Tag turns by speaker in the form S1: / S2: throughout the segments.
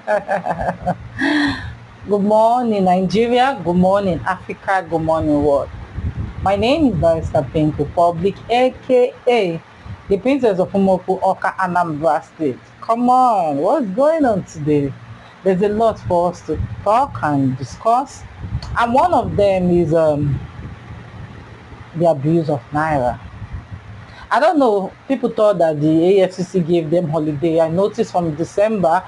S1: Good morning, Nigeria. Good morning, Africa. Good morning, world. My name is Barrister Pink Republic, aka the Princess of Umoku Oka Anambra State. Come on, what's going on today? There's a lot for us to talk and discuss, and one of them is the abuse of naira. I don't know, people thought that the AFCC gave them holiday. I noticed from December,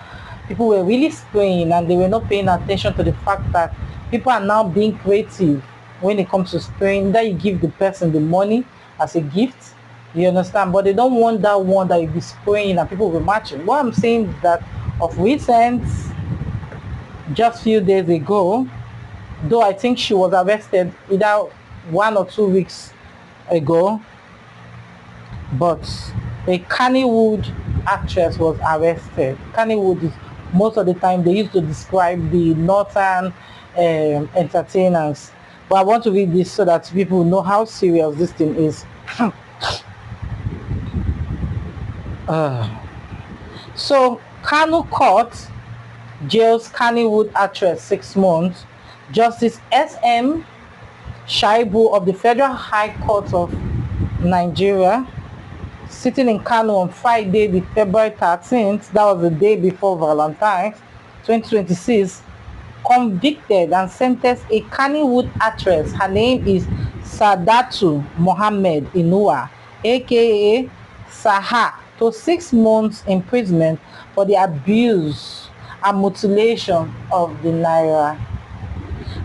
S1: people were really spraying and they were not paying attention to the fact that people are now being creative when it comes to spraying, that you give the person the money as a gift, you understand, but they don't want that one that you be spraying and people will be matching. What I'm saying is that of recent, just few days ago, though I think she was arrested either 1 or 2 weeks ago, but a Kannywood actress was arrested. Kannywood is, most of the time they used to describe the northern entertainers. But I want to read this so that people know how serious this thing is. So Kano Court jails Kannywood actress 6 months. Justice S.M. Shaibu of the Federal High Court of Nigeria, sitting in Kano on Friday, the February 13th, that was the day before Valentine's, 2026, convicted and sentenced a Kannywood actress. Her name is Sadatu Mohammed Inua, aka Saha, to 6 months imprisonment for the abuse and mutilation of the naira.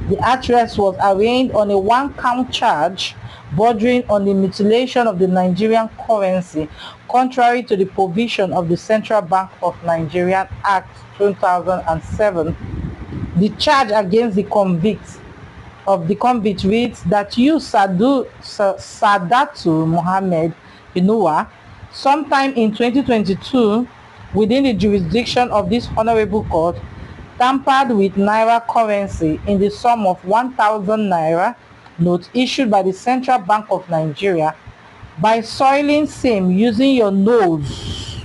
S1: The actress was arraigned on a 1-count charge bordering on the mutilation of the Nigerian currency, contrary to the provision of the Central Bank of Nigeria Act 2007. The charge against the convict reads that you, Sadatu Mohammed Inua, sometime in 2022, within the jurisdiction of this honorable court, tampered with naira currency in the sum of 1,000 naira notes issued by the Central Bank of Nigeria by soiling same using your nose,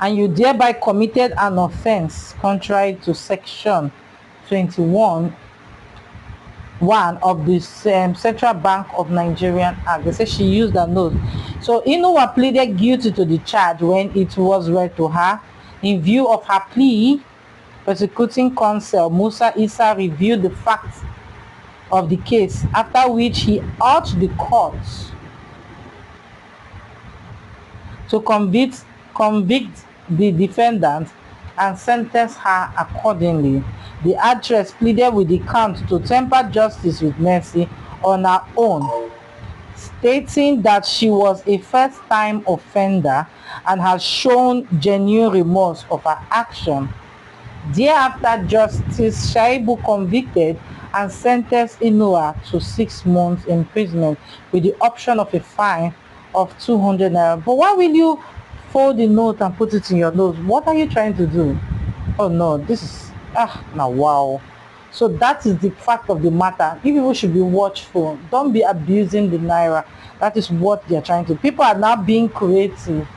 S1: and you thereby committed an offense contrary to section 21(1) of the Central Bank of Nigerian Act. They say she used her nose. So Inua pleaded guilty to the charge when it was read to her. In view of her plea, prosecuting counsel Musa Issa reviewed the facts of the case, after which he urged the court to convict the defendant and sentence her accordingly. The actress pleaded with the count to temper justice with mercy on her own, stating that she was a first-time offender and has shown genuine remorse of her action. Thereafter, Justice Shaibu convicted and sentenced Inua to 6 months imprisonment with the option of a fine of 200 naira. But why will you fold the note and put it in your nose? What are you trying to do? Oh no, this is now wow. So that is the fact of the matter. You people should be watchful. Don't be abusing the naira. That is what they're trying to. People are now being creative.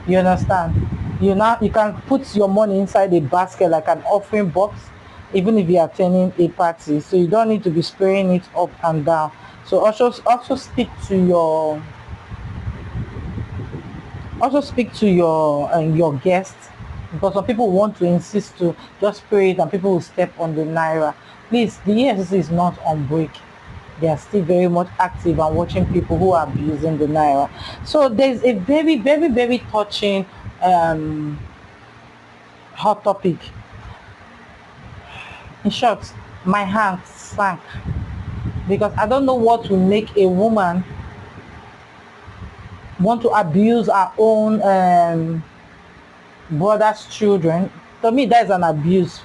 S1: You understand? You can put your money inside a basket like an offering box, even if you are attending a party. So you don't need to be spraying it up and down. So also speak to your your guests, because some people want to insist to just spray it and people will step on the naira. Please, the EFCC is not on break. They are still very much active and watching people who are abusing the naira. So there's a very, very, very touching hot topic. In short, my hand sank because I don't know what will make a woman want to abuse her own brother's children. To me, that is an abuse.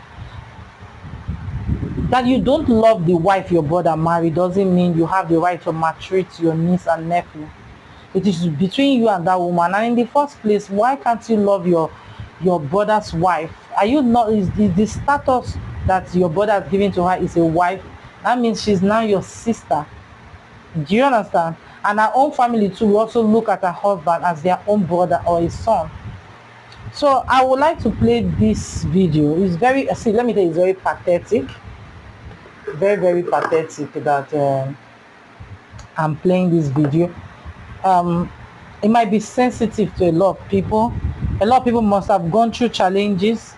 S1: That you don't love the wife your brother married doesn't mean you have the right to maltreat your niece and nephew. It is between you and that woman. And in the first place, why can't you love your brother's wife? Are you not, is the status that your brother has given to her is a wife? That means she's now your sister. Do you understand? And her own family too will also look at her husband as their own brother or a son. So I would like to play this video. It's very, see, let me tell you, it's very pathetic. Very, very pathetic that I'm playing this video. It might be sensitive to a lot of people. A lot of people must have gone through challenges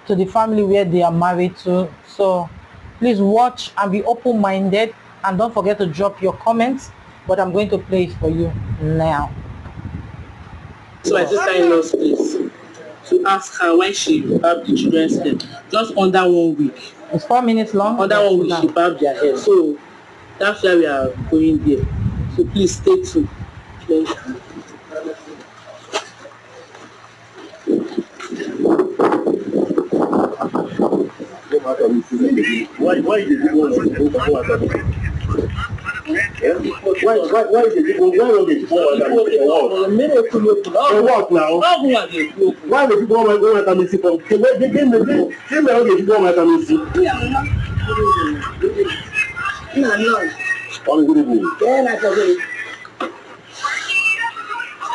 S1: to the family where they are married to. So please watch and be open-minded, and don't forget to drop your comments. But I'm going to play it for you now.
S2: So my sister-in-law's place to ask her why she barbed the children's hair just under 1 week.
S1: It's 4 minutes long.
S2: Under 1 week she barbed their hair. So that's why we are going there. So please stay tuned. Thank you.
S3: Why did you go Why did you go what now? Why did you go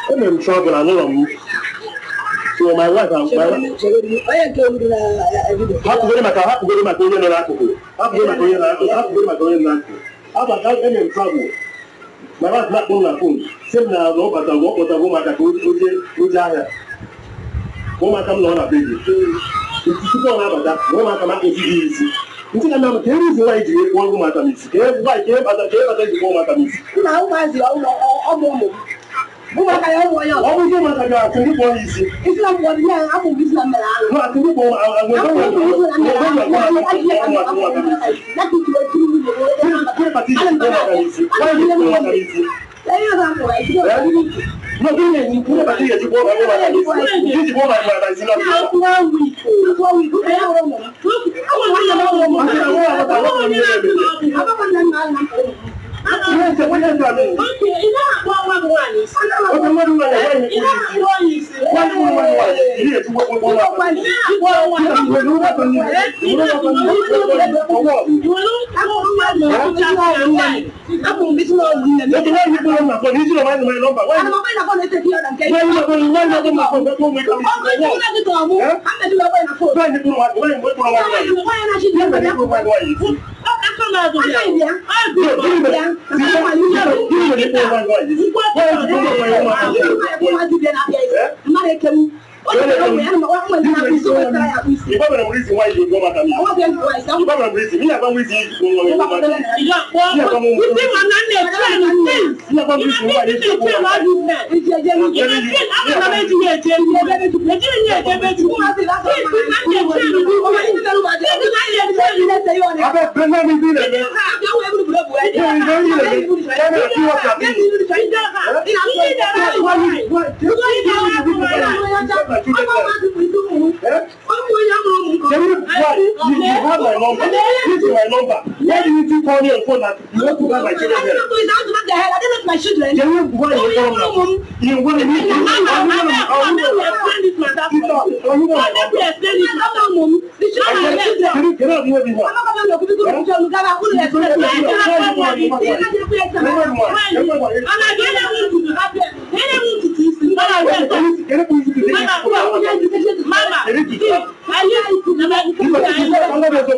S3: I'm in trouble, I know. So my wife and my wife. My wife not on the phone. Same now, no, but I walk with a woman that goes to Jaya. Woman come on a baby. If you don't have that, woman come out to see easy. You think I'm telling you why you want woman to miss. Why came at the table that you want to miss. Now, why is your woman can have one. What would you want to do? It's not what you have to be. No, I think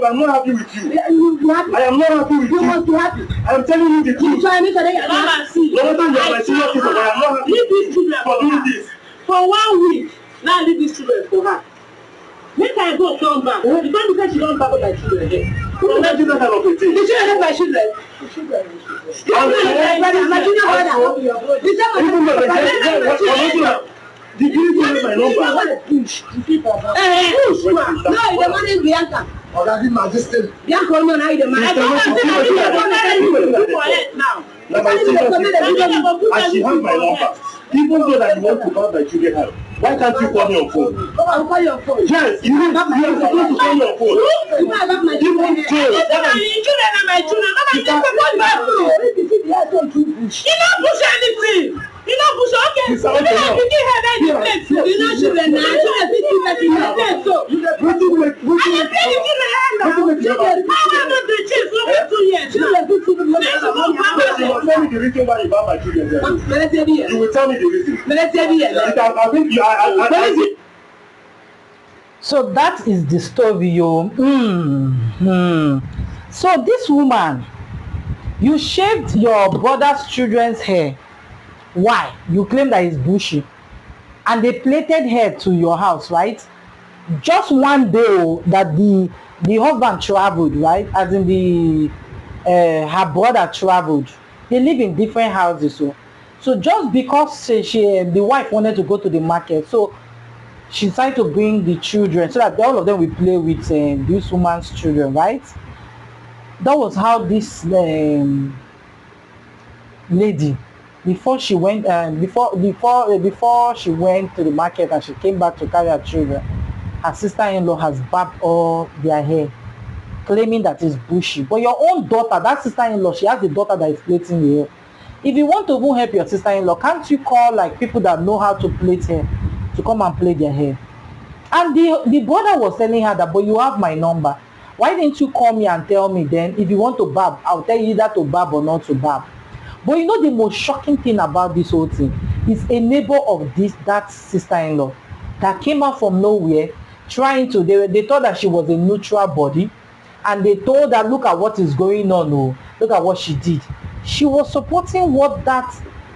S3: I'm not happy with you. I am not happy with you. I am telling you the truth. No matter you are my senior sister, I am not happy with you for doing this.
S2: For 1 week, now leave these children for her. Make I go come back. Because she don't back up my children again.
S3: Who don't do that kind of a thing?
S2: The children have my children.
S3: Did you give my number?
S2: Push. No, the money is Bianca.
S3: Or that is majesty.
S2: Bianca, no, now the money.
S3: Now my sister, and she has my number. Even though that you want to call my children out, why can't you call me on phone?
S2: I'll call your phone.
S3: Yes, you are supposed to call me on phone.
S2: Even children are my children. You don't push anything. You don't push, okay.
S3: Mr. Okay, now. Tell me the reason why you bought my children. You will tell me the reason. I think you.
S1: So that is the story, yo. So this woman, you shaved your brother's children's hair. Why? You claim that it's bushy. And they plaited hair to your house, right? Just one day that the husband traveled, right? As in the her brother traveled. They live in different houses, so just because the wife wanted to go to the market, so she decided to bring the children so that all of them will play with this woman's children, right? That was how this lady, before she went before she went to the market and she came back to carry her children, her sister-in-law has barbed all their hair, claiming that it's bushy. But your own daughter, that sister-in-law, she has a daughter that is plaiting the hair. If you want to even help your sister-in-law, can't you call like people that know how to plait hair to come and plait their hair? And the brother was telling her that, but you have my number. Why didn't you call me and tell me then? If you want to barb, I'll tell you either to barb or not to barb. But you know the most shocking thing about this whole thing is a neighbor of that sister-in-law that came out from nowhere trying to, they thought that she was a neutral body, and they told her, look at what is going on, look at what she did. She was supporting what that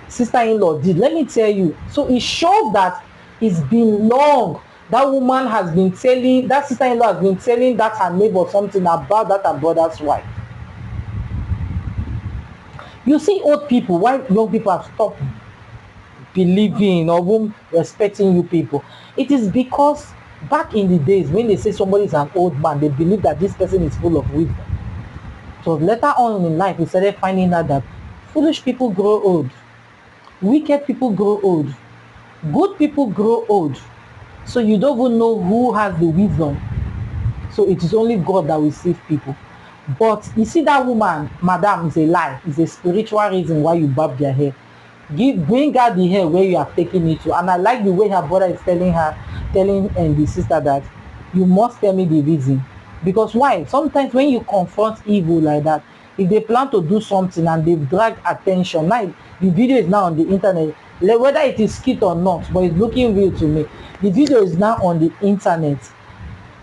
S1: sister-in-law did, let me tell you. So it shows that it's been long. That woman has been telling, that sister-in-law has been telling that her neighbor something about that her brother's wife. You see old people, why young people have stopped believing or respecting you people. It is because back in the days when they say somebody is an old man, they believe that this person is full of wisdom. So later on in life, we started finding out that foolish people grow old, wicked people grow old, good people grow old. So you don't even know who has the wisdom. So it is only God that will save people. But you see that woman, madam, is a lie. It's a spiritual reason why you barb their hair. Bring out the hair where you are taking it to. And I like the way her brother is telling the sister that you must tell me the reason. Because why? Sometimes when you confront evil like that, if they plan to do something and they drag attention, now the video is now on the internet, whether it is skit or not, but it's looking real to me. The video is now on the internet.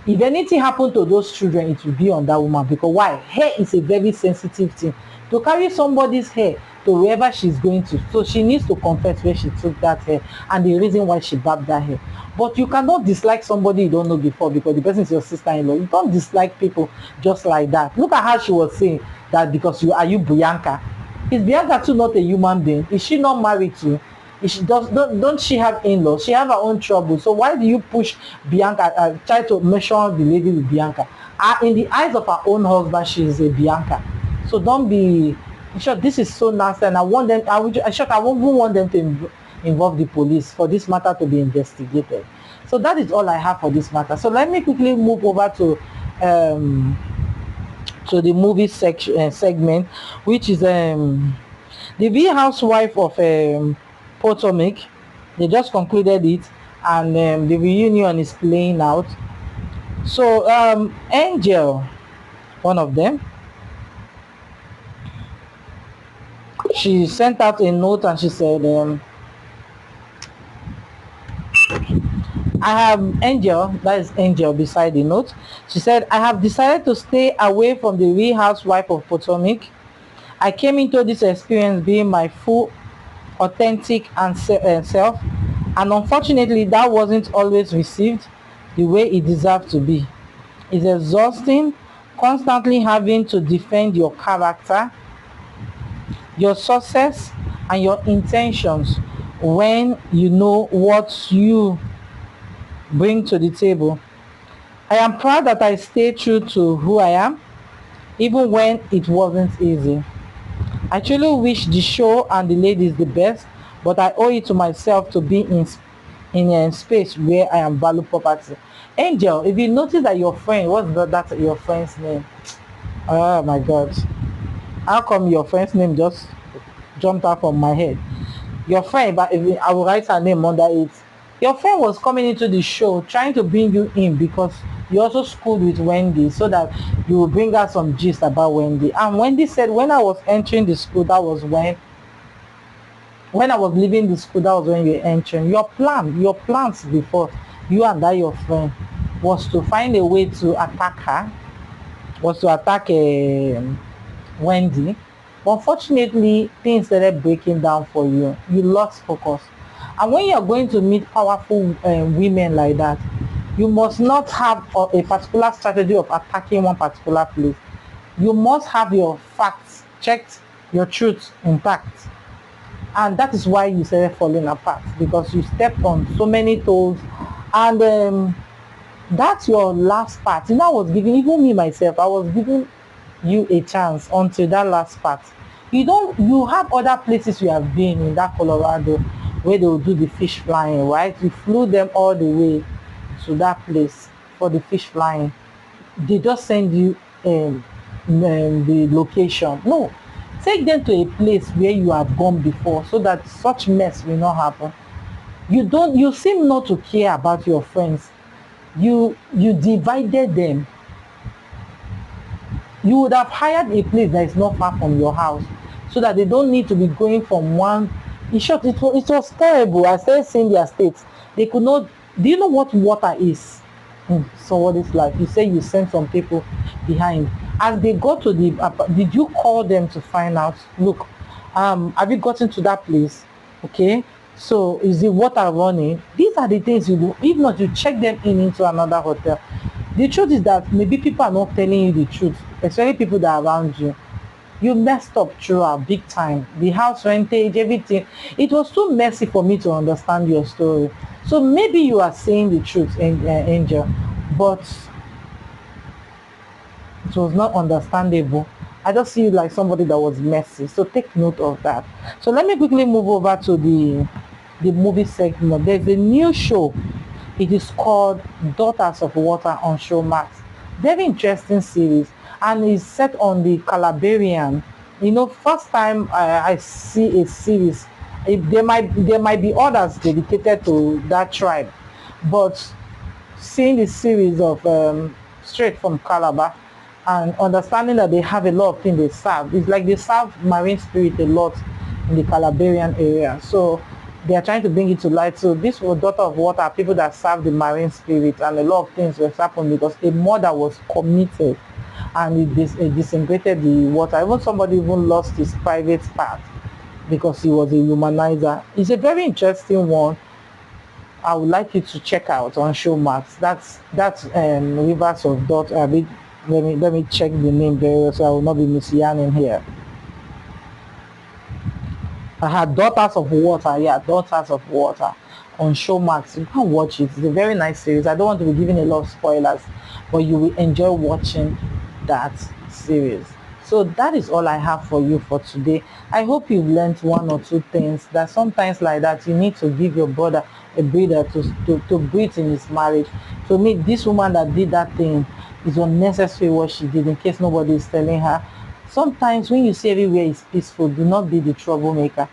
S1: If anything happened to those children, it will be on that woman. Because why? Hair is a very sensitive thing. To carry somebody's hair to wherever she's going to, so she needs to confess where she took that hair and the reason why she barbed that hair. But you cannot dislike somebody you don't know before because the person is your sister-in-law. You don't dislike people just like that. Look at how she was saying that because are you Bianca? Is Bianca too not a human being? Is she not married to? Don't she have in-laws? She have her own trouble. So why do you push Bianca, try to measure the lady with Bianca? In the eyes of her own husband, she is a Bianca. So don't be, in short, this is so nasty, and I won't want them to involve the police for this matter to be investigated. So that is all I have for this matter. So let me quickly move over to the movie segment, which is the Real Housewife of Potomac. They just concluded it, and the reunion is playing out. So Angel, one of them, she sent out a note and she said, I have Angel, that is Angel beside the note. She said, I have decided to stay away from the Real Housewife of Potomac. I came into this experience being my full, authentic and self, and unfortunately that wasn't always received the way it deserved to be. It's exhausting constantly having to defend your character, your success, and your intentions when you know what you bring to the table. I am proud that I stayed true to who I am, even when it wasn't easy. I truly wish the show and the ladies the best, but I owe it to myself to be in a space where I am value property. Angel, if you notice that your friend, what's your friend's name? Oh my God. How come your friend's name just jumped out from my head? Your friend, but if I will write her name under it. Your friend was coming into the show trying to bring you in because you also schooled with Wendy so that you will bring her some gist about Wendy. And Wendy said when I was entering the school, that was when I was leaving the school, that was when you were entering. Your plans before you and that your friend was to find a way to attack her, was to attack Wendy. Unfortunately, things started breaking down for you. You lost focus. And when you're going to meet powerful women like that, you must not have a particular strategy of attacking one particular place. You must have your facts checked, your truth intact. And that is why you started falling apart, because you stepped on so many toes. And that's your last part. You know, I was giving, even me myself, I was giving you a chance until that last part. You have other places you have been in that Colorado where they will do the fish flying, right? You flew them all the way to that place for the fish flying. They just send you the location. No, take them to a place where you have gone before so that such mess will not happen. You seem not to care about your friends. You divided them. You would have hired a place that is not far from your house so that they don't need to be going from one. In short, it was terrible. I started seeing their states. They could not. Do you know what water is? So what is life? You say you sent some people behind. As they go to the, did you call them to find out? Look, have you gotten to that place? Okay. So is the water running? These are the things you do. If not, you check them into another hotel. The truth is that maybe people are not telling you the truth, especially people that are around you. You messed up throughout big time. The house rentage, everything. It was too messy for me to understand your story. So maybe you are saying the truth, Angel, but it was not understandable. I just see you like somebody that was messy. So take note of that. So let me quickly move over to the movie segment. There's a new show. It is called Daughters of Water on Showmax. Very interesting series, and it's set on the Calabarian. You know, first time I see a series. There might be others dedicated to that tribe, but seeing the series of straight from Calabar and understanding that they have a lot of things they serve. It's like they serve marine spirit a lot in the Calabarian area. So they are trying to bring it to light. So this was Daughter of Water, people that serve the marine spirit, and a lot of things were happened because a murder was committed and it disintegrated the water. Even somebody even lost his private part because he was a humanizer. It's a very interesting one. I would like you to check out on Showmax. That's Rivers of Daughter. Let me check the name very well so I will not be misyanning here. I had Daughters of Water. Yeah, Daughters of Water on Showmax. You can watch it. It's a very nice series. I don't want to be giving a lot of spoilers, but you will enjoy watching that series. So that is all I have for you for today. I hope you've learned one or two things, that sometimes like that you need to give your brother a breather to breathe in his marriage. To me, this woman that did that thing is unnecessary what she did, in case nobody is telling her. Sometimes when you see everywhere is peaceful, do not be the troublemaker.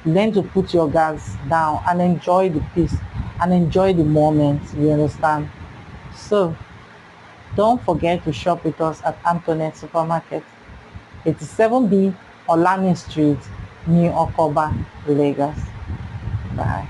S1: Learn to put your guards down and enjoy the peace and enjoy the moment, you understand? So don't forget to shop with us at Antoinette Supermarket, 87B Olani Street, New Okoba, Lagos. Bye.